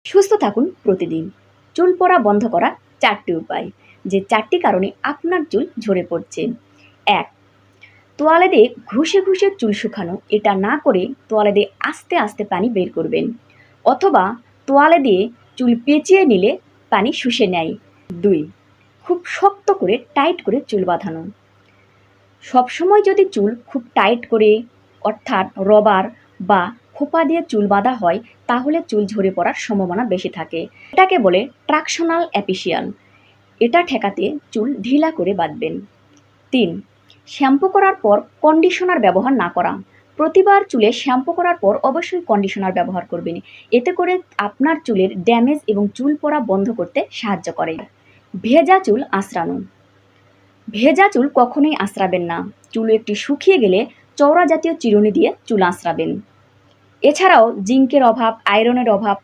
সুস্থ থাকুন প্রতিদিন। চুল পড়া বন্ধ করার ৪টি উপায়, যে ৪টি কারণে আপনার চুল ঝরে পড়ছে। ১. তোয়ালে দিয়ে ঘষে ঘষে চুল শুকানো। এটা না করে তোয়ালে দিয়ে আস্তে আস্তে পানি বের করবেন, অথবা তোয়ালে দিয়ে চুল পেঁচিয়ে নিলে পানি শুষে নেয়। ২. খুব শক্ত করে টাইট করে চুল বাঁধানো। সবসময় যদি চুল খুব টাইট করে, অর্থাৎ রবার বা খোপা দিয়ে চুল বাঁধা হয়, তাহলে চুল ঝরে পড়ার সম্ভাবনা বেশি থাকে। এটাকে বলে ট্রাকশনাল অ্যাপিসিয়ান। এটা ঠেকাতে চুল ঢিলা করে বাঁধবেন। ৩. শ্যাম্পু করার পর কন্ডিশনার ব্যবহার না করা। প্রতিবার চুলে শ্যাম্পু করার পর অবশ্যই কন্ডিশনার ব্যবহার করবেন। এতে করে আপনার চুলের ড্যামেজ এবং চুল পড়া বন্ধ করতে সাহায্য করে। ভেজা চুল আঁচড়ানো। ভেজা চুল কখনোই আঁচড়াবেন না। চুল একটু শুকিয়ে গেলে চওড়া জাতীয় চিরুনি দিয়ে চুল আঁচড়াবেন। এছাড়াও জিঙ্কের অভাব, আয়রনের অভাব